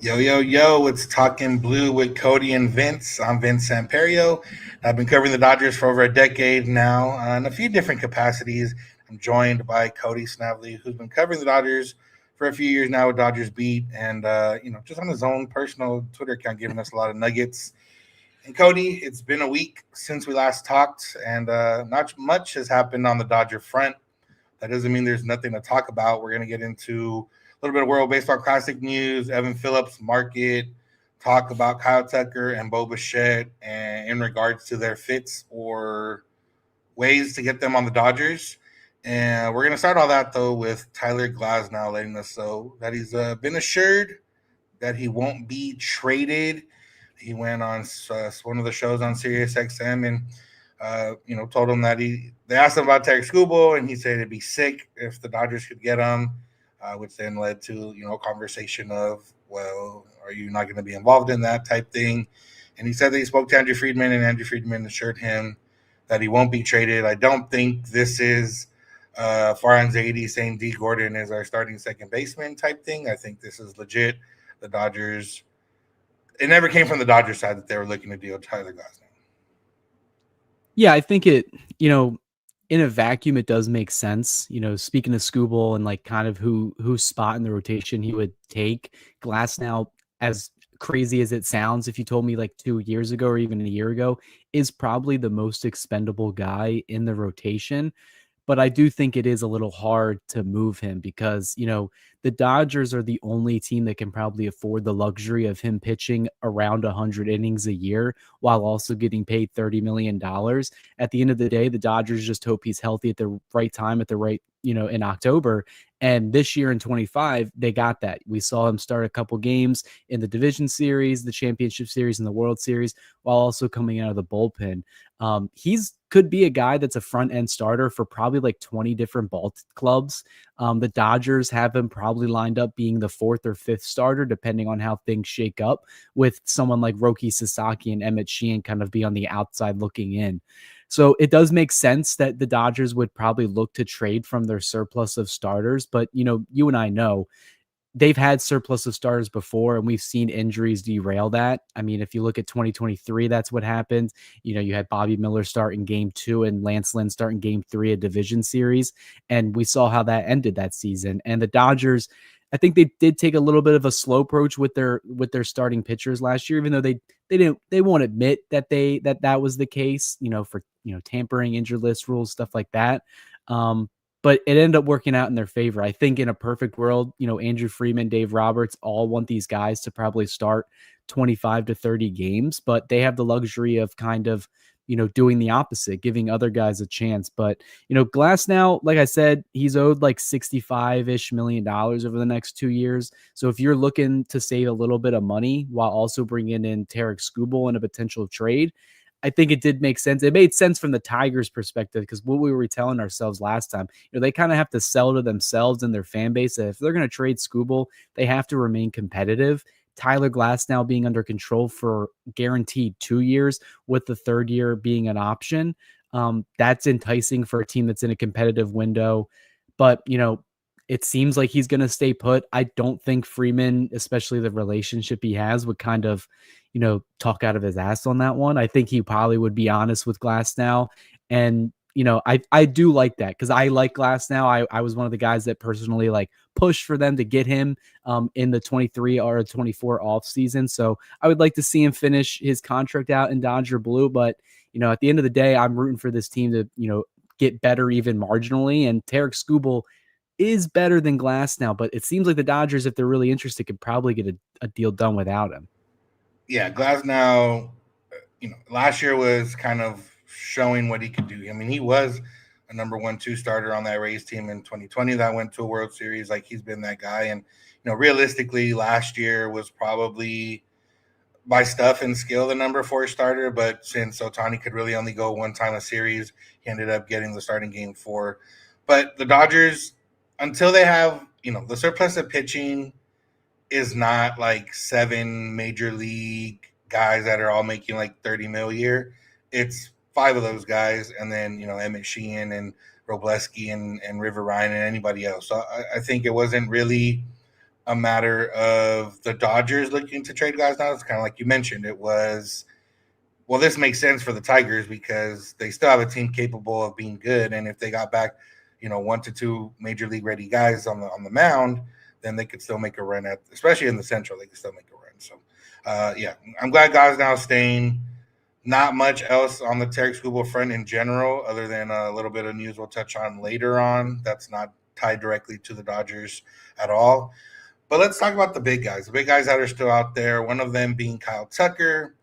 Yo, yo, yo, it's Talkin Blue with Cody and Vince. I'm Vince Samperio. I've been covering the Dodgers for over a decade now in a few different capacities. I'm joined by Cody Snavely, who's been covering the Dodgers for a few years now with Dodgers Beat and, just on his own personal Twitter account, giving us a lot of nuggets. And Cody, it's been a week since we last talked, and not much has happened on the Dodger front. That doesn't mean there's nothing to talk about. We're going to get into a little bit of World Baseball Classic news, Evan Phillips market, talk about Kyle Tucker and Bo Bichette and in regards to their fits or ways to get them on the Dodgers. And we're going to start all that, though, with Tyler Glasnow letting us know that he's been assured that he won't be traded. He went on one of the shows on Sirius XM and told him that they asked him about Tarik Skubal, and he said it'd be sick if the Dodgers could get him, which then led to, a conversation of, well, are you not going to be involved in that type thing? And he said that he spoke to Andrew Friedman, and Andrew Friedman assured him that he won't be traded. I don't think this is Farhan Zaidi saying D. Gordon is our starting second baseman type thing. I think this is legit. The Dodgers, it never came from the Dodgers side that they were looking to deal Tyler Glasnow. Yeah, I think in a vacuum, it does make sense. Speaking of Skubal and like kind of whose spot in the rotation he would take, Glasnow, as crazy as it sounds, if you told me like 2 years ago or even a year ago, is probably the most expendable guy in the rotation. But I do think it is a little hard to move him because, the Dodgers are the only team that can probably afford the luxury of him pitching around 100 innings a year while also getting paid $30 million. At the end of the day, the Dodgers just hope he's healthy at the right time, at the right, in October. And this year in 25, they got that. We saw him start a couple games in the division series, the championship series, and the World Series, while also coming out of the bullpen. He's could be a guy that's a front end starter for probably like 20 different ball clubs. The Dodgers have him probably lined up being the fourth or fifth starter, depending on how things shake up, with someone like Roki Sasaki and Emmett Sheehan kind of be on the outside looking in. So it does make sense that the Dodgers would probably look to trade from their surplus of starters. But, you and I know they've had surplus of starters before, and we've seen injuries derail that. I mean, if you look at 2023, that's what happened. You had Bobby Miller start in game 2 and Lance Lynn start in game 3, a division series. And we saw how that ended that season. And the Dodgers, I think they did take a little bit of a slow approach with their starting pitchers last year, even though they won't admit that was the case, for, tampering, injured list rules, stuff like that. But it ended up working out in their favor. I think in a perfect world, Andrew Freeman, Dave Roberts all want these guys to probably start 25 to 30 games, but they have the luxury of kind of, doing the opposite, giving other guys a chance. But, Glasnow, like I said, he's owed like $65-ish million over the next 2 years. So if you're looking to save a little bit of money while also bringing in Tarik Skubal in a potential trade, I think it did make sense. It made sense from the Tigers' perspective because what we were telling ourselves last time, they kind of have to sell to themselves and their fan base that if they're going to trade Skubal, they have to remain competitive. Tyler Glasnow being under control for guaranteed 2 years, with the third year being an option, that's enticing for a team that's in a competitive window. But, it seems like he's going to stay put. I don't think Freeman, especially the relationship he has, would kind of, talk out of his ass on that one. I think he probably would be honest with Glasnow. And, I do like that because I like Glasnow. I was one of the guys that personally like pushed for them to get him in the 23 or 24 off season. So I would like to see him finish his contract out in Dodger blue. But, at the end of the day, I'm rooting for this team to, get better even marginally. And Tarik Skubal is better than Glasnow, but it seems like the Dodgers, if they're really interested, could probably get a deal done without him. Yeah, Glasnow, last year was kind of showing what he could do. I mean, he was a number 1-2 starter on that Rays team in 2020 that went to a World Series. Like, he's been that guy. And, realistically, last year was probably by stuff and skill the number 4 starter. But since Otani could really only go one time a series, he ended up getting the starting game 4. But the Dodgers, until they have, the surplus of pitching is not like 7 major league guys that are all making like 30 mil a year. It's 5 of those guys, and then Emmett Sheehan and Robleski and River Ryan and anybody else. So I think it wasn't really a matter of the Dodgers looking to trade Glasnow. It's kind of like you mentioned. It was, well, this makes sense for the Tigers because they still have a team capable of being good, and if they got back, 1 to 2 major league ready guys on the mound, then they could still make a run especially in the Central. They could still make a run. So, yeah, I'm glad Glasnow staying. Not much else on the Tarik Skubal front in general, other than a little bit of news we'll touch on later on. That's not tied directly to the Dodgers at all. But let's talk about the big guys that are still out there. One of them being Kyle Tucker,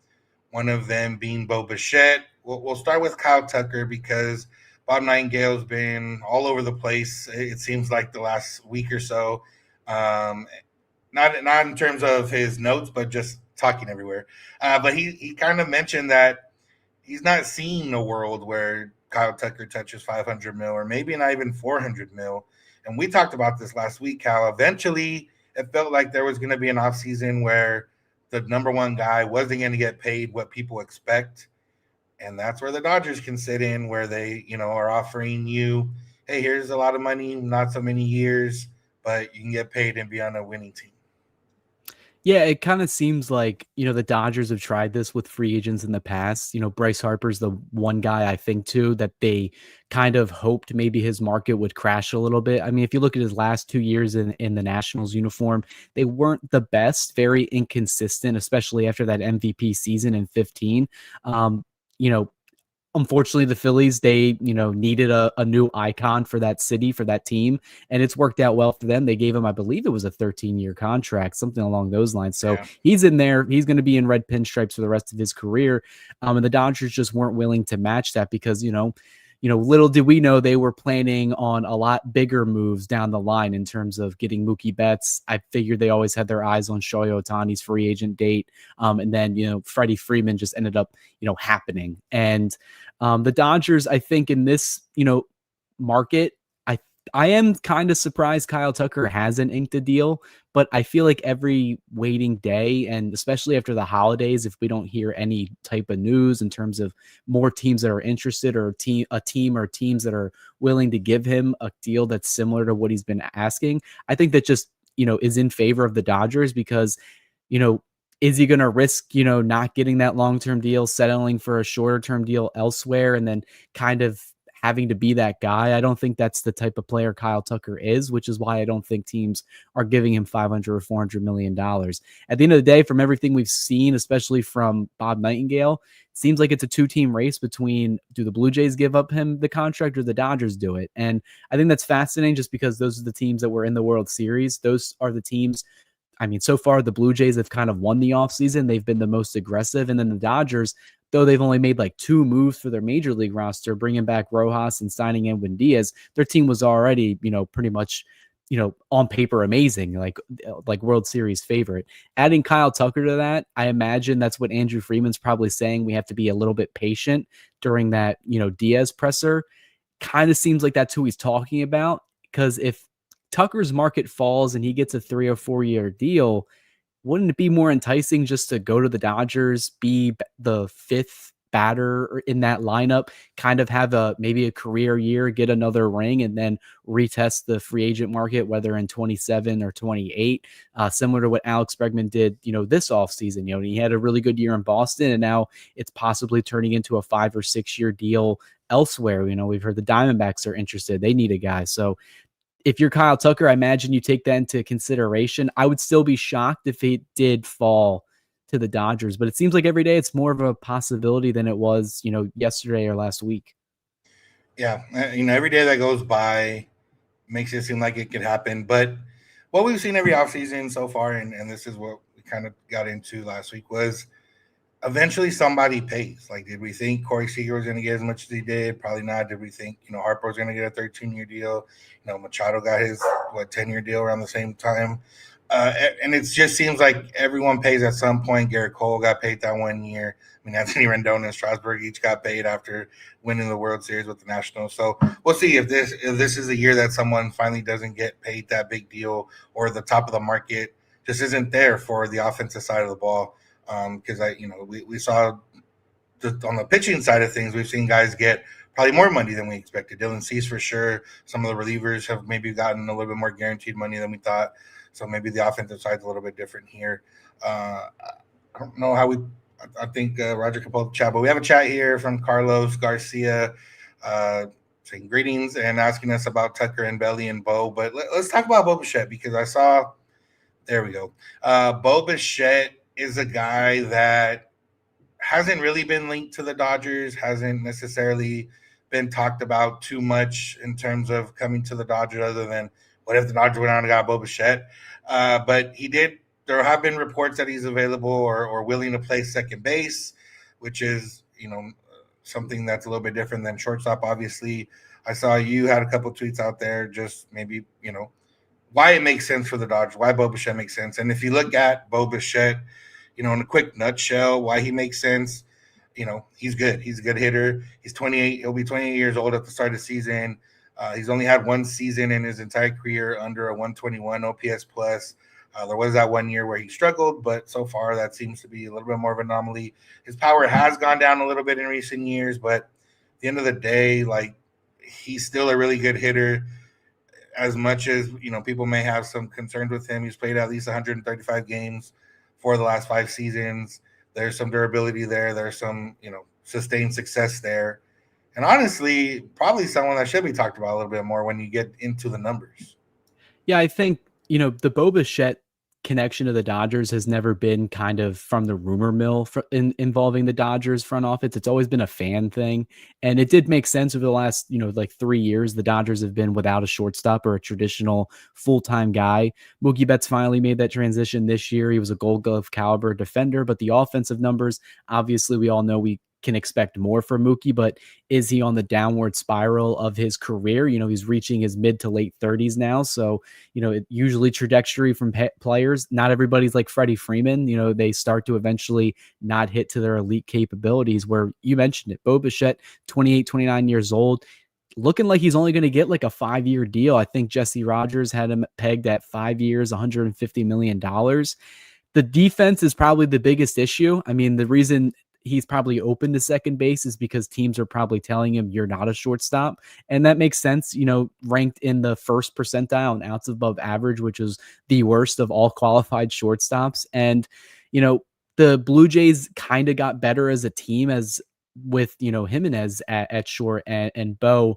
one of them being Bo Bichette. We'll start with Kyle Tucker because Bob Nightingale's been all over the place. It seems like the last week or so. Not in terms of his notes, but just talking everywhere. But he kind of mentioned that he's not seeing a world where Kyle Tucker touches 500 mil or maybe not even 400 mil. And we talked about this last week, how eventually it felt like there was going to be an offseason where the number one guy wasn't going to get paid what people expect. And that's where the Dodgers can sit in, where they, are offering you, hey, here's a lot of money, not so many years, but you can get paid and be on a winning team. Yeah, it kind of seems like, the Dodgers have tried this with free agents in the past. Bryce Harper's the one guy I think too that they kind of hoped maybe his market would crash a little bit. I mean, if you look at his last 2 years in the Nationals uniform, they weren't the best, very inconsistent, especially after that MVP season in 15. You know, Unfortunately, the Phillies, they, needed a new icon for that city, for that team, and it's worked out well for them. They gave him, I believe it was a 13-year contract, something along those lines. So Yeah. he's in there. He's going to be in red pinstripes for the rest of his career. And the Dodgers just weren't willing to match that because, little did we know they were planning on a lot bigger moves down the line in terms of getting Mookie Betts. I figured they always had their eyes on Shohei Ohtani's free agent date. And then, Freddie Freeman just ended up, happening. And the Dodgers, I think in this, market, I am kind of surprised Kyle Tucker hasn't inked a deal, but I feel like every waiting day, and especially after the holidays, if we don't hear any type of news in terms of more teams that are interested or a team or teams that are willing to give him a deal that's similar to what he's been asking, I think that just, is in favor of the Dodgers because, is he going to risk, not getting that long-term deal, settling for a shorter-term deal elsewhere, and then kind of having to be that guy? I don't think that's the type of player Kyle Tucker is, which is why I don't think teams are giving him $500 or $400 million. At the end of the day, from everything we've seen, especially from Bob Nightingale, it seems like it's a two-team race between do the Blue Jays give up him the contract or the Dodgers do it? And I think that's fascinating just because those are the teams that were in the World Series. Those are the teams. I mean, so far the Blue Jays have kind of won the offseason. They've been the most aggressive. And then the Dodgers, though they've only made like 2 moves for their major league roster, bringing back Rojas and signing Edwin Diaz, their team was already, pretty much, on paper amazing, like World Series favorite. Adding Kyle Tucker to that, I imagine that's what Andrew Freeman's probably saying. We have to be a little bit patient during that, Diaz presser. Kind of seems like that's who he's talking about, because if Tucker's market falls and he gets a 3 or 4 year deal, wouldn't it be more enticing just to go to the Dodgers, be the 5th batter in that lineup, kind of have maybe a career year, get another ring, and then retest the free agent market, whether in 27 or 28, similar to what Alex Bregman did, this offseason. He had a really good year in Boston, and now it's possibly turning into a 5 or 6 year deal elsewhere. We've heard the Diamondbacks are interested. They need a guy. So if you're Kyle Tucker, I imagine you take that into consideration. I would still be shocked if he did fall to the Dodgers, but it seems like every day it's more of a possibility than it was, yesterday or last week. Yeah. Every day that goes by makes it seem like it could happen. But what we've seen every offseason so far, and this is what we kind of got into last week, was eventually somebody pays. Like, did we think Corey Seager was going to get as much as he did? Probably not. Did we think, Harper was going to get a 13-year deal? Machado got his, 10-year deal around the same time. And it just seems like everyone pays at some point. Garrett Cole got paid that 1 year. I mean, Anthony Rendon and Strasburg each got paid after winning the World Series with the Nationals. So we'll see if this is the year that someone finally doesn't get paid that big deal, or the top of the market just isn't there for the offensive side of the ball. Because we saw on the pitching side of things, we've seen guys get probably more money than we expected. Dylan Cease for sure. Some of the relievers have maybe gotten a little bit more guaranteed money than we thought. So maybe the offensive side's a little bit different here. I don't know how we. I think Roger can pull up the chat, but we have a chat here from Carlos Garcia, saying greetings and asking us about Tucker and Belly and Bo. But let's talk about Bo Bichette, because I saw. There we go. Bo Bichette is a guy that hasn't really been linked to the Dodgers, hasn't necessarily been talked about too much in terms of coming to the Dodgers, other than what if the Dodgers went on and got Bo Bichette. But he did. There have been reports that he's available or willing to play second base, which is, something that's a little bit different than shortstop. Obviously, I saw you had a couple tweets out there, just maybe, why it makes sense for the Dodgers, why Bo Bichette makes sense. And if you look at Bo Bichette, in a quick nutshell, why he makes sense, he's good. He's a good hitter. He's 28. He'll be 28 years old at the start of the season. He's only had one season in his entire career under a 121 OPS plus. There was that 1 year where he struggled, but so far that seems to be a little bit more of an anomaly. His power has gone down a little bit in recent years, but at the end of the day, he's still a really good hitter. As much as, people may have some concerns with him, he's played at least 135 games for the last 5 seasons. There's some durability there. There's some, sustained success there. And honestly, probably someone that should be talked about a little bit more when you get into the numbers. Yeah, I think, the Bo Bichette connection to the Dodgers has never been kind of from the rumor mill involving the Dodgers front office. It's always been a fan thing. And it did make sense over the last, 3 years. The Dodgers have been without a shortstop or a traditional full-time guy. Mookie Betts finally made that transition this year. He was a Gold Glove caliber defender, but the offensive numbers, obviously we all know we can expect more from Mookie, but is he on the downward spiral of his career? He's reaching his mid to late 30s now. So, usually trajectory from players, not everybody's like Freddie Freeman. They start to eventually not hit to their elite capabilities, where you mentioned it. Bo Bichette, 28, 29 years old, looking like he's only going to get like a 5-year deal. I think Jesse Rogers had him pegged at 5 years, $150 million. The defense is probably the biggest issue. I mean, the reason he's probably open to second base is because teams are probably telling him you're not a shortstop. And that makes sense, ranked in the first percentile and outs above average, which is the worst of all qualified shortstops. And, the Blue Jays kind of got better as a team as with, Jimenez at short and Bo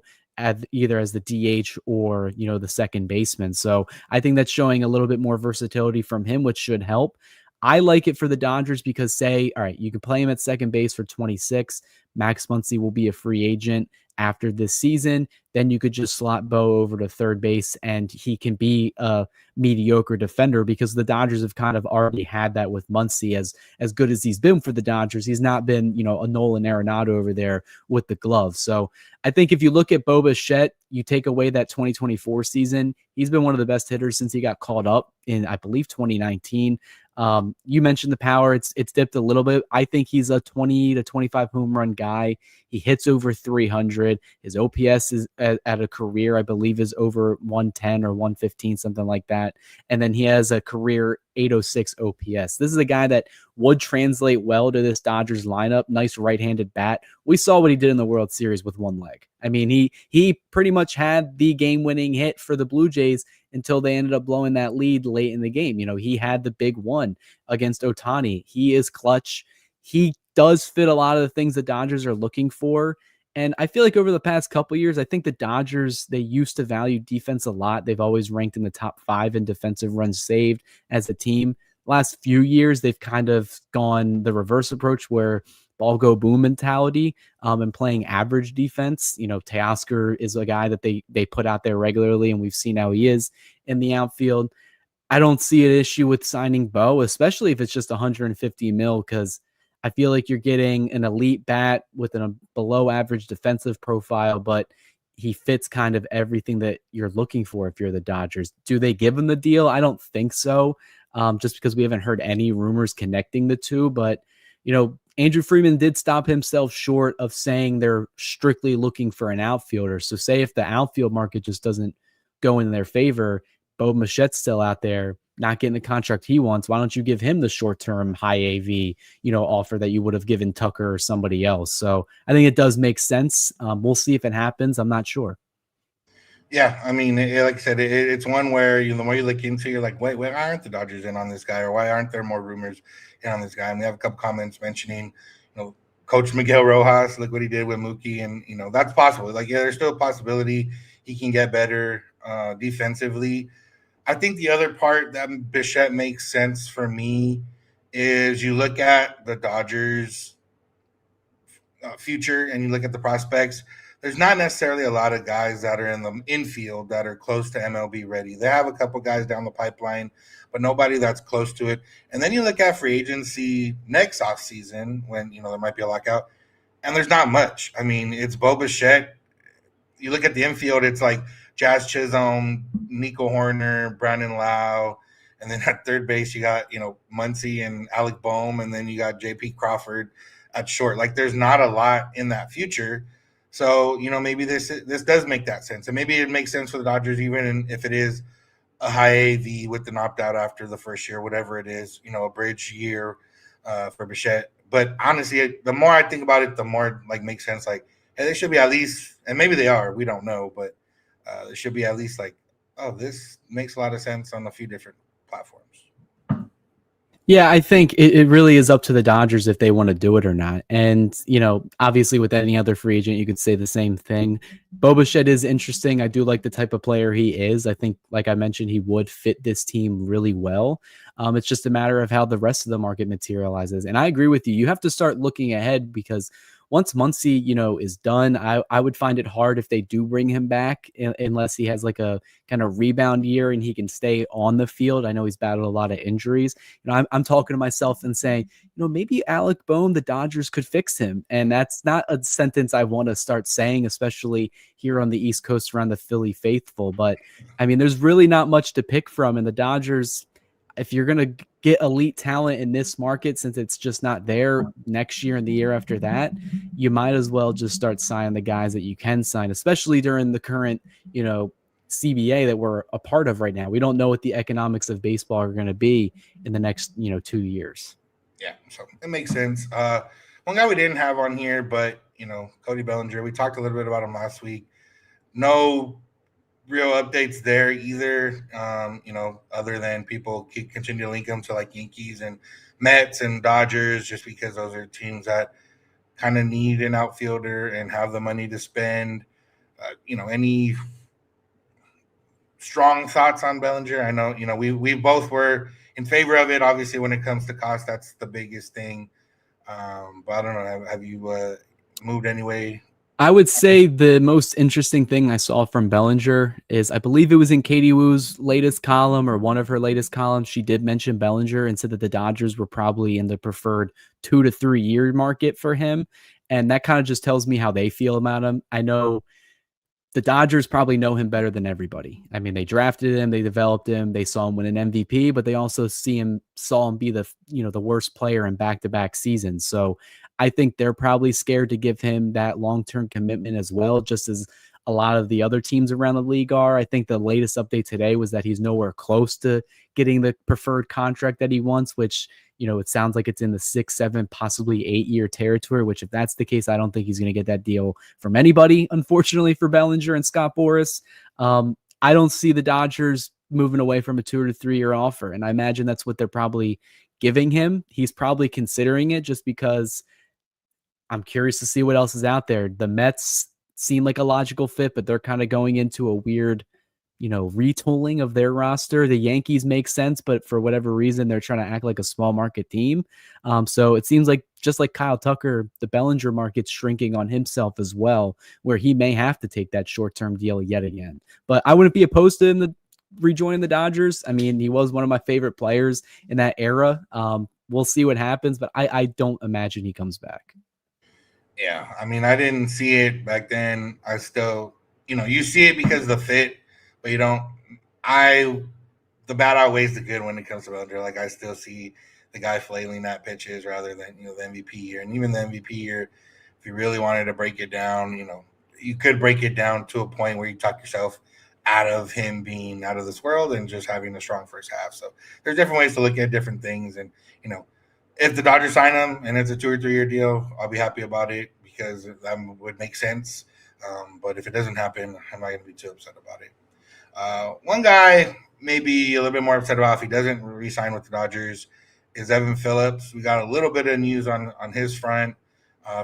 either as the DH or, the second baseman. So I think that's showing a little bit more versatility from him, which should help. I like it for the Dodgers because all right, you can play him at second base for 26. Max Muncy will be a free agent after this season. Then you could just slot Bo over to third base and he can be a mediocre defender, because the Dodgers have kind of already had that with Muncy. As good as he's been for the Dodgers, he's not been, a Nolan Arenado over there with the glove. So I think if you look at Bo Bichette, you take away that 2024 season, he's been one of the best hitters since he got called up in, I believe, 2019. You mentioned the power. It's dipped a little bit. I think he's a 20 to 25 home run guy. He hits over 300. His OPS is at a career, I believe, is over 110 or 115, something like that. And then he has a career 806 OPS. This is a guy that would translate well to this Dodgers lineup. Nice right-handed bat. We saw what he did in the World Series with one leg. I mean, he pretty much had the game-winning hit for the Blue Jays until they ended up blowing that lead late in the game. He had the big one against Ohtani. He is clutch. He does fit a lot of the things the Dodgers are looking for. And I feel like over the past couple years, I think the Dodgers, they used to value defense a lot. They've always ranked in the top 5 in defensive runs saved as a team. Last few years, they've kind of gone the reverse approach where ball go boom mentality and playing average defense. Teoscar is a guy that they put out there regularly, and we've seen how he is in the outfield. I don't see an issue with signing Bo, especially if it's just 150 mil, because I feel like you're getting an elite bat with a below average defensive profile, but he fits kind of everything that you're looking for if you're the Dodgers. Do they give him the deal? I don't think so, just because we haven't heard any rumors connecting the two. But, Andrew Freeman did stop himself short of saying they're strictly looking for an outfielder. So say if the outfield market just doesn't go in their favor, Bo Bichette's still out there, not getting the contract he wants. Why don't you give him the short-term high AV, offer that you would have given Tucker or somebody else? So I think it does make sense. We'll see if it happens. I'm not sure. Yeah, I mean, like I said, it's one where the more you look into, you're like, wait, why aren't the Dodgers in on this guy, or why aren't there more rumors in on this guy? And we have a couple comments mentioning, Coach Miguel Rojas. Look what he did with Mookie, and that's possible. Like, yeah, there's still a possibility he can get better defensively. I think the other part that Bichette makes sense for me is you look at the Dodgers future and you look at the prospects, there's not necessarily a lot of guys that are in the infield that are close to MLB ready. They have a couple guys down the pipeline, but nobody that's close to it. And then you look at free agency next offseason when, there might be a lockout, and there's not much. I mean, it's Bo Bichette. You look at the infield, it's like Jazz Chisholm, Nico Horner, Brandon Lau, and then at third base you got Muncy and Alec Boehm, and then you got J.P. Crawford at short. Like there's not a lot in that future, so maybe this does make that sense, and maybe it makes sense for the Dodgers even if it is a high AV with an opt out after the first year, whatever it is, a bridge year for Bichette. But honestly, the more I think about it, the more it makes sense. Like, hey, they should be at least, and maybe they are, we don't know, but there should be at least oh, this makes a lot of sense on a few different platforms. Yeah, I think it really is up to the Dodgers if they want to do it or not. And, obviously with any other free agent, you could say the same thing. Bo Bichette is interesting. I do like the type of player he is. I think, like I mentioned, he would fit this team really well. It's just a matter of how the rest of the market materializes. And I agree with you. You have to start looking ahead because once Muncy, is done, I would find it hard if they do bring him back unless he has a kind of rebound year and he can stay on the field. I know he's battled a lot of injuries. I'm talking to myself and saying, maybe Alec Boehm, the Dodgers could fix him. And that's not a sentence I want to start saying, especially here on the East Coast around the Philly faithful. But I mean, there's really not much to pick from. And the Dodgers, if you're going to get elite talent in this market, since it's just not there next year and the year after that, you might as well just start signing the guys that you can sign, especially during the current, CBA that we're a part of right now. We don't know what the economics of baseball are going to be in the next, 2 years. Yeah, so it makes sense. One guy we didn't have on here, but Cody Bellinger, we talked a little bit about him last week. No real updates there either, other than people continue to link them to Yankees and Mets and Dodgers, just because those are teams that kind of need an outfielder and have the money to spend. Any strong thoughts on Bellinger? I know, we both were in favor of it. Obviously, when it comes to cost, that's the biggest thing. But I don't know. Have you moved anyway? I would say the most interesting thing I saw from Bellinger is, I believe it was in Katie Woo's latest column or one of her latest columns. She did mention Bellinger and said that the Dodgers were probably in the preferred 2 to 3 year market for him. And that kind of just tells me how they feel about him. I know the Dodgers probably know him better than everybody. I mean, they drafted him, they developed him, they saw him win an MVP, but they also saw him be the worst player in back-to-back seasons. So I think they're probably scared to give him that long-term commitment as well, just as a lot of the other teams around the league are. I think the latest update today was that he's nowhere close to getting the preferred contract that he wants, which, it sounds like it's in the 6, 7, possibly 8-year territory, which if that's the case, I don't think he's going to get that deal from anybody, unfortunately, for Bellinger and Scott Boras. I don't see the Dodgers moving away from a 2 to 3 year offer. And I imagine that's what they're probably giving him. He's probably considering it just because I'm curious to see what else is out there. The Mets seem like a logical fit, but they're kind of going into a weird, retooling of their roster. The Yankees make sense, but for whatever reason, they're trying to act like a small market team. So it seems like, just like Kyle Tucker, the Bellinger market's shrinking on himself as well, where he may have to take that short-term deal yet again. But I wouldn't be opposed to him rejoining the Dodgers. I mean, he was one of my favorite players in that era. We'll see what happens, but I don't imagine he comes back. Yeah, I mean, I didn't see it back then. I still, you see it because of the fit, but you don't. The bad outweighs the good when it comes to Bellinger. I still see the guy flailing at pitches rather than the MVP year, and even the MVP year. If you really wanted to break it down, you could break it down to a point where you talk yourself out of him being out of this world and just having a strong first half. So there's different ways to look at different things, and if the Dodgers sign him and it's a 2 or 3 year deal, I'll be happy about it because that would make sense. But if it doesn't happen, I'm not going to be too upset about it. One guy maybe a little bit more upset about if he doesn't re-sign with the Dodgers is Evan Phillips. We got a little bit of news on his front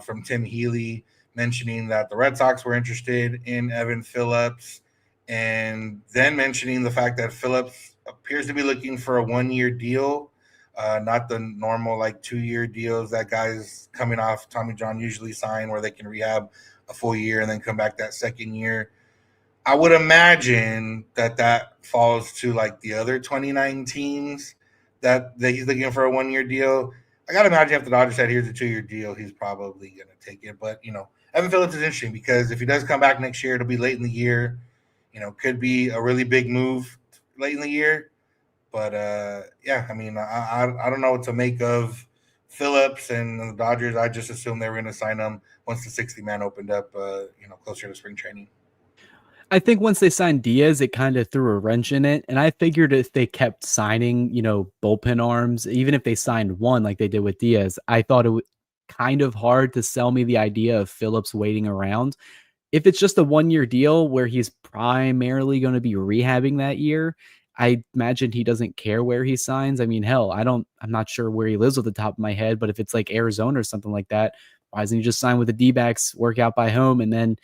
from Tim Healy mentioning that the Red Sox were interested in Evan Phillips, and then mentioning the fact that Phillips appears to be looking for a 1 year deal, not the normal like 2 year deals that guys coming off Tommy John usually sign, where they can rehab a full year and then come back that second year. I would imagine that falls to like the other 29 teams that he's looking for a 1 year deal. I gotta imagine if the Dodgers said here's a 2 year deal, he's probably gonna take it. But Evan Phillips is interesting because if he does come back next year, it'll be late in the year. Could be a really big move late in the year. But yeah, I mean, I don't know what to make of Phillips and the Dodgers. I just assumed they were going to sign him once the 60-man opened up, closer to spring training. I think once they signed Diaz, it kind of threw a wrench in it. And I figured if they kept signing, bullpen arms, even if they signed one like they did with Diaz, I thought it was kind of hard to sell me the idea of Phillips waiting around. If it's just a 1 year deal where he's primarily going to be rehabbing that year, I imagine he doesn't care where he signs. I mean, hell, I'm not sure where he lives off the top of my head, but if it's like Arizona or something like that, why doesn't he just sign with the D-backs, work out by home, and then,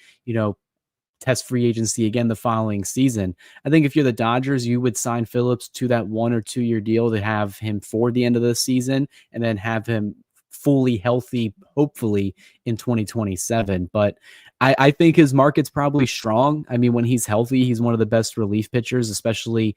test free agency again the following season? I think if you're the Dodgers, you would sign Phillips to that 1 or 2 year deal to have him for the end of the season and then have him fully healthy, hopefully in 2027. But I think his market's probably strong. I mean, when he's healthy, he's one of the best relief pitchers, especially,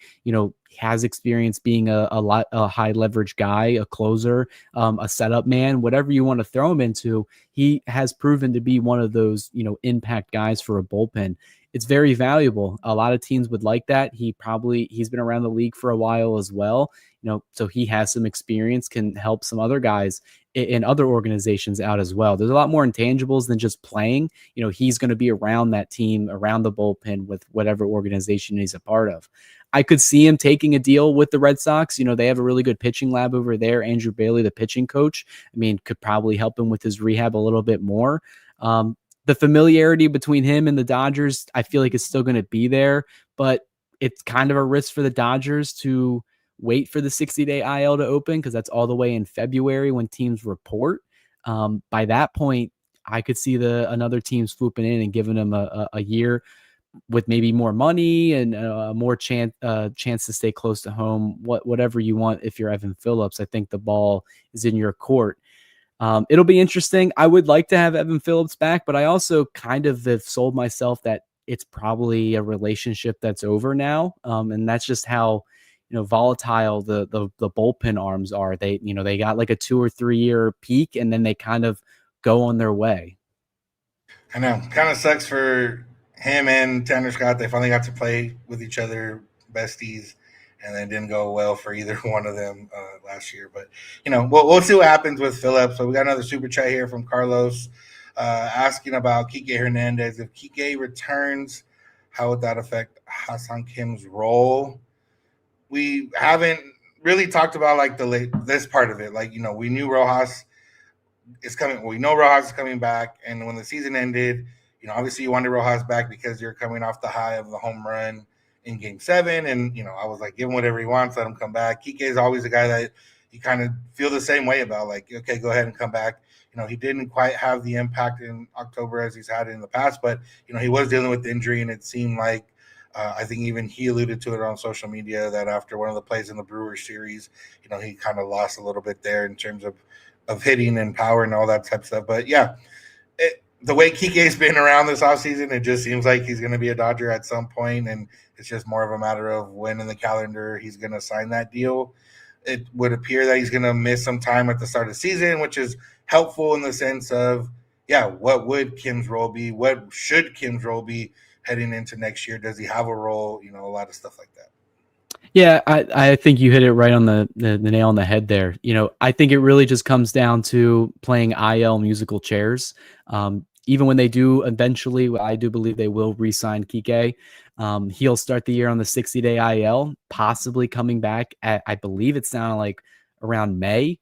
has experience being a high leverage guy, a closer, a setup man, whatever you want to throw him into. He has proven to be one of those, impact guys for a bullpen. It's very valuable. A lot of teams would like that. He's been around the league for a while as well, so he has some experience, can help some other guys in other organizations out as well. There's a lot more intangibles than just playing. He's going to be around that team, around the bullpen with whatever organization he's a part of. I could see him taking a deal with the Red Sox. They have a really good pitching lab over there. Andrew Bailey, the pitching coach, could probably help him with his rehab a little bit more. The familiarity between him and the Dodgers, I feel like is still going to be there, but it's kind of a risk for the Dodgers to wait for the 60-day IL to open because that's all the way in February when teams report. By that point, I could see another team swooping in and giving them a year with maybe more money and more chance to stay close to home. Whatever you want. If you're Evan Phillips, I think the ball is in your court. It'll be interesting. I would like to have Evan Phillips back, but I also kind of have sold myself that it's probably a relationship that's over now. And that's just how, volatile the bullpen arms are. They got like a 2 or 3 year peak and then they kind of go on their way. I know. Kind of sucks for him and Tanner Scott. They finally got to play with each other, besties, and then didn't go well for either one of them last year. But we'll see what happens with Phillips. So we got another super chat here from Carlos asking about Kike Hernandez. If Kike returns, how would that affect Ha-Seong Kim's role? We haven't really talked about like this part of it. Like we knew Rojas is coming. We know Rojas is coming back, and when the season ended, obviously you wanted Rojas back because you're coming off the high of the home run in Game 7, and I was like, give him whatever he wants, let him come back. Kike is always a guy that you kind of feel the same way about. Like, okay, go ahead and come back. He didn't quite have the impact in October as he's had in the past, but he was dealing with injury, and it seemed like I think even he alluded to it on social media that after one of the plays in the Brewers series, he kind of lost a little bit there in terms of hitting and power and all that type of stuff. But yeah, the way Kike's been around this offseason, it just seems like he's going to be a Dodger at some point, and it's just more of a matter of when in the calendar he's going to sign that deal. It would appear that he's going to miss some time at the start of the season, which is helpful in the sense of, yeah, what would Kim's role be? What should Kim's role be heading into next year? Does he have a role? A lot of stuff like that. Yeah, I think you hit it right on the nail on the head there. I think it really just comes down to playing IL musical chairs. Even when they do eventually, I do believe they will re-sign Kike. He'll start the year on the 60-day IL, possibly coming back at, I believe it sounded like around May.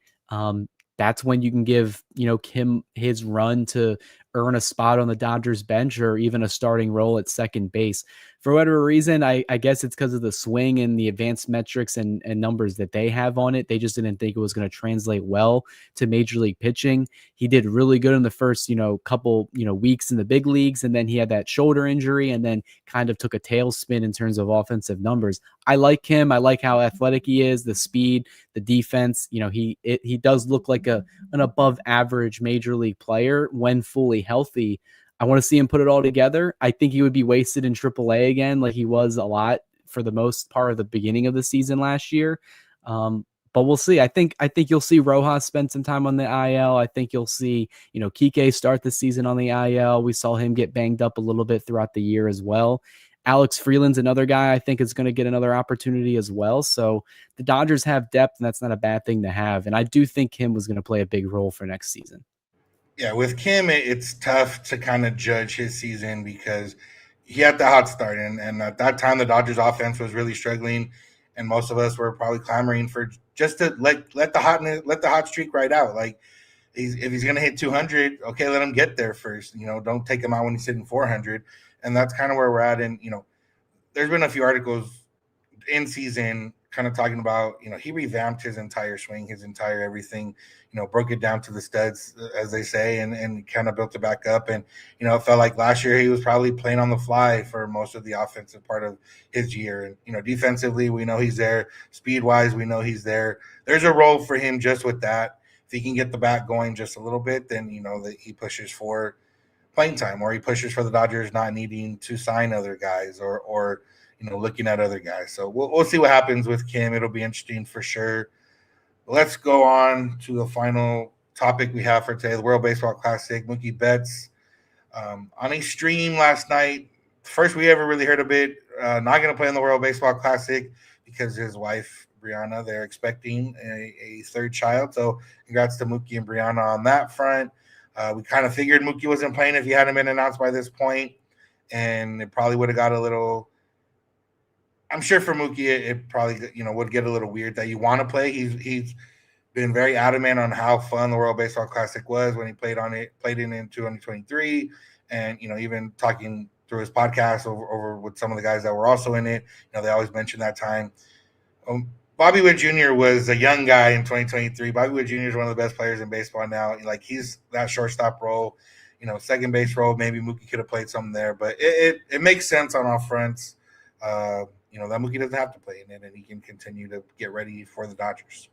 That's when you can give, Kim his run to earn a spot on the Dodgers bench or even a starting role at second base. For whatever reason, I guess it's because of the swing and the advanced metrics and numbers that they have on it. They just didn't think it was going to translate well to major league pitching. He did really good in the first, couple, weeks in the big leagues. And then he had that shoulder injury and then kind of took a tailspin in terms of offensive numbers. I like him. I like how athletic he is, the speed, the defense. He does look like an above average major league player when fully healthy. I want to see him put it all together. I think he would be wasted in AAA again, like he was a lot for the most part of the beginning of the season last year. But we'll see. I think you'll see Rojas spend some time on the IL. I think you'll see, Kike start the season on the IL. We saw him get banged up a little bit throughout the year as well. Alex Freeland's another guy I think is going to get another opportunity as well. So the Dodgers have depth, and that's not a bad thing to have. And I do think Kim was going to play a big role for next season. Yeah, with Kim, it's tough to kind of judge his season because he had the hot start, and at that time the Dodgers offense was really struggling, and most of us were probably clamoring for just to let the hot streak ride out. Like if he's gonna hit 200, okay, let him get there first. Don't take him out when he's hitting 400, and that's kind of where we're at. And there's been a few articles in season kind of talking about, he revamped his entire swing, his entire everything, broke it down to the studs, as they say, and kind of built it back up. And, it felt like last year he was probably playing on the fly for most of the offensive part of his year. And, defensively, we know he's there. Speed-wise, we know he's there. There's a role for him just with that. If he can get the bat going just a little bit, then, that he pushes for playing time, or he pushes for the Dodgers not needing to sign other guys or looking at other guys. So we'll see what happens with Kim. It'll be interesting for sure. Let's go on to the final topic we have for today, the World Baseball Classic. Mookie Betts on a stream last night. First we ever really heard of it. Not going to play in the World Baseball Classic because his wife, Brianna, they're expecting a third child. So congrats to Mookie and Brianna on that front. We kind of figured Mookie wasn't playing if he hadn't been announced by this point, and it probably would have got a little – I'm sure for Mookie, it probably would get a little weird that you want to play. He's been very adamant on how fun the World Baseball Classic was when he played in 2023, and even talking through his podcast over with some of the guys that were also in it. They always mention that time. Bobby Witt Jr. was a young guy in 2023. Bobby Witt Jr. is one of the best players in baseball now. Like he's that shortstop role, second base role. Maybe Mookie could have played something there, but it makes sense on all fronts. That Mookie doesn't have to play in it, and he can continue to get ready for the Dodgers.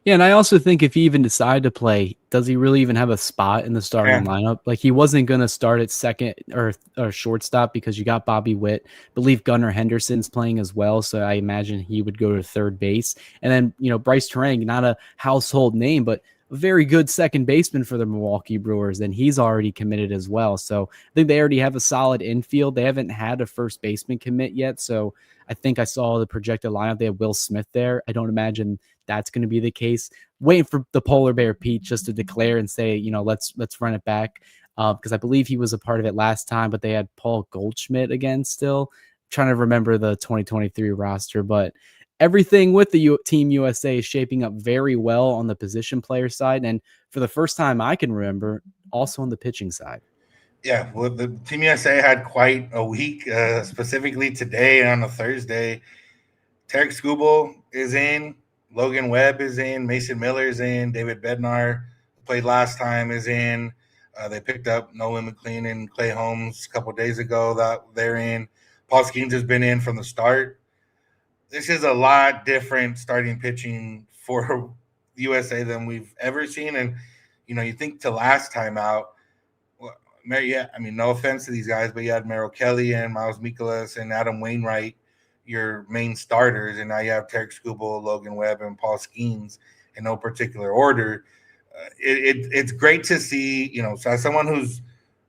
Yeah, and I also think if he even decided to play, does he really even have a spot in the starting lineup? Like he wasn't going to start at second or shortstop because you got Bobby Witt. I believe Gunnar Henderson's playing as well, so I imagine he would go to third base. And then, Bryce Terang, not a household name, but a very good second baseman for the Milwaukee Brewers, and he's already committed as well. So I think they already have a solid infield. They haven't had a first baseman commit yet, so I think I saw the projected lineup. They have Will Smith there. I don't imagine that's going to be the case. Waiting for the Polar Bear Pete just to declare and say, let's run it back, because I believe he was a part of it last time, but they had Paul Goldschmidt again still. I'm trying to remember the 2023 roster, but everything with the Team USA is shaping up very well on the position player side, and for the first time I can remember, also on the pitching side. Yeah, well, the Team USA had quite a week, specifically today on a Thursday. Tarik Skubal is in, Logan Webb is in, Mason Miller is in, David Bednar, who played last time, is in. They picked up Nolan McLean and Clay Holmes a couple of days ago. That they're in. Paul Skeens has been in from the start. This is a lot different starting pitching for USA than we've ever seen. And, you think to last time out, no offense to these guys, but you had Merrill Kelly and Miles Mikolas and Adam Wainwright, your main starters, and now you have Tarik Skubal, Logan Webb, and Paul Skeens in no particular order. It's great to see, so as someone who's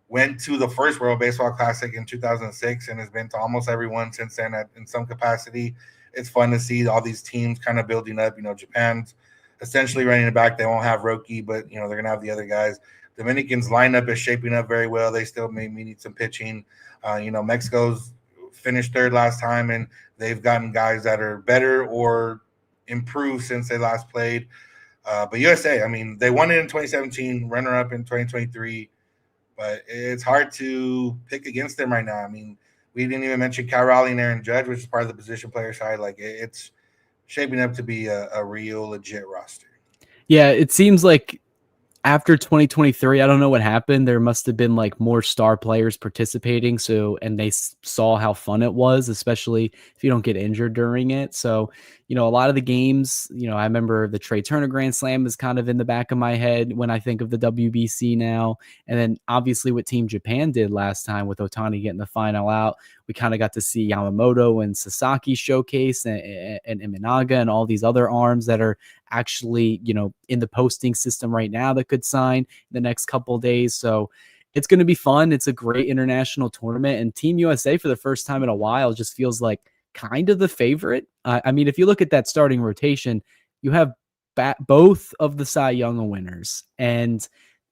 went to the first World Baseball Classic in 2006 and has been to almost every one since then in some capacity, it's fun to see all these teams kind of building up. Japan's essentially running it back. They won't have Roki, but, they're going to have the other guys. Dominican's lineup is shaping up very well. They still may need some pitching. Mexico's finished third last time, and they've gotten guys that are better or improved since they last played. But USA, they won it in 2017, runner-up in 2023. but it's hard to pick against them right now. I mean, we didn't even mention Cal Raleigh and Aaron Judge, which is part of the position player side. Like it's shaping up to be a real legit roster. Yeah, it seems like after 2023, I don't know what happened. There must have been like more star players participating. So, and they saw how fun it was, especially if you don't get injured during it. So, a lot of the games, I remember the Trey Turner Grand Slam is kind of in the back of my head when I think of the WBC now. And then obviously what Team Japan did last time with Otani getting the final out, we kind of got to see Yamamoto and Sasaki showcase and Iminaga and all these other arms that are actually, in the posting system right now that could sign in the next couple of days. So it's going to be fun. It's a great international tournament, and Team USA for the first time in a while just feels like kind of the favorite. I mean, if you look at that starting rotation, you have both of the Cy Young winners, and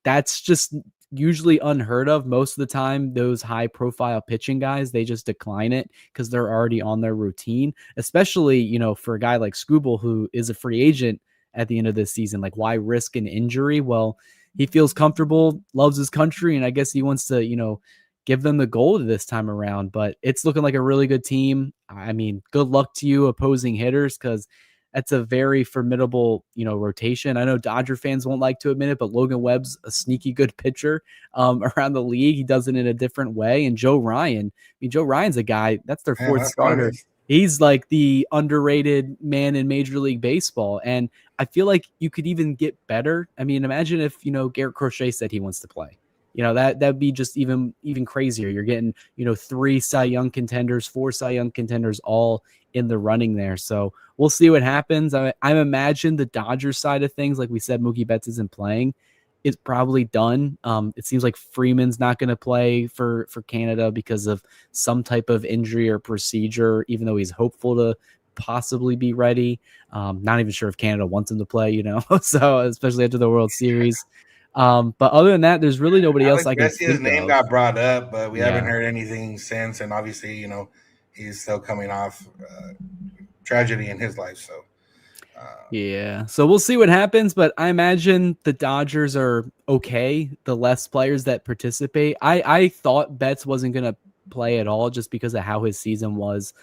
that's just usually unheard of. Most of the time, those high profile pitching guys, they just decline it because they're already on their routine, especially, for a guy like Skubal, who is a free agent at the end of this season. Like, why risk an injury? Well, he feels comfortable, loves his country, and I guess he wants to, give them the gold this time around. But it's looking like a really good team. I mean, good luck to you opposing hitters, because that's a very formidable, rotation. I know Dodger fans won't like to admit it, but Logan Webb's a sneaky good pitcher around the league. He does it in a different way. And Joe Ryan, Joe Ryan's a guy, that's their fourth starter. He's like the underrated man in Major League Baseball. And I feel like you could even get better. I mean, imagine if, Garrett Crochet said he wants to play. That'd be just even crazier. You're getting, 3 Cy Young contenders, 4 Cy Young contenders, all in the running there. So we'll see what happens. I imagine the Dodgers side of things, like we said, Mookie Betts isn't playing. It's probably done. It seems like Freeman's not going to play for Canada because of some type of injury or procedure, even though he's hopeful to possibly be ready. Not even sure if Canada wants him to play, so especially after the World Series. But other than that, there's really nobody else I can think his name of. got brought up, but we haven't heard anything since. And obviously, he's still coming off tragedy in his life. So, yeah. So we'll see what happens. But I imagine the Dodgers are okay. The less players that participate. I thought Betts wasn't going to play at all just because of how his season was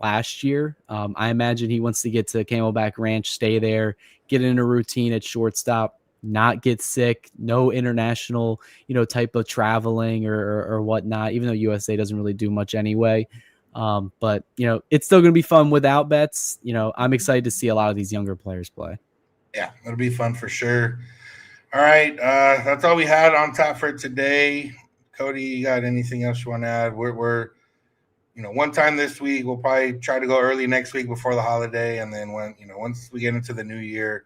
last year. I imagine he wants to get to Camelback Ranch, stay there, get in a routine at shortstop, not get sick, no international, type of traveling or whatnot, even though USA doesn't really do much anyway. But it's still going to be fun without Betts. I'm excited to see a lot of these younger players play. Yeah, it'll be fun for sure. All right. That's all we had on tap for today. Cody, you got anything else you want to add? We're one time this week. We'll probably try to go early next week before the holiday. And then once we get into the new year,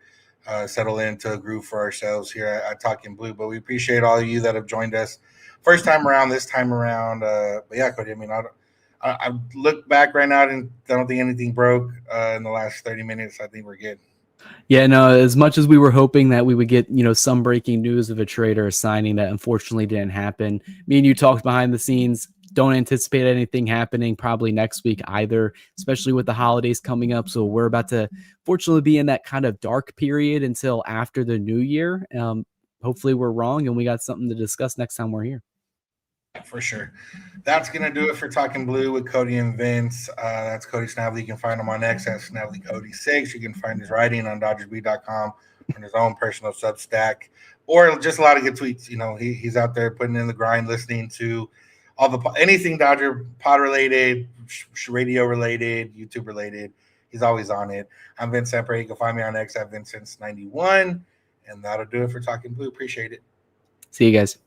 settle into a groove for ourselves here at Talkin Blue. But we appreciate all of you that have joined us first time around, this time around. But yeah, Cody, I mean, I look back right now and I don't think anything broke in the last 30 minutes. I think we're good. Yeah, no, as much as we were hoping that we would get, some breaking news of a trade or a signing, that unfortunately didn't happen. Me and you talked behind the scenes. Don't anticipate anything happening probably next week either, especially with the holidays coming up. So we're about to fortunately be in that kind of dark period until after the new year. Hopefully we're wrong and we got something to discuss next time we're here. For sure. That's going to do it for Talkin Blue with Cody and Vince. That's Cody Snavely. You can find him on X at SnavelyCody6. You can find his writing on DodgersBeat.com on his own personal Substack, or just a lot of good tweets. He's out there putting in the grind, listening to anything Dodger pod related, radio related, YouTube related. He's always on it. I'm Vince Semper. You can find me on X at Vincent91. And that'll do it for Talkin Blue. Appreciate it. See you guys.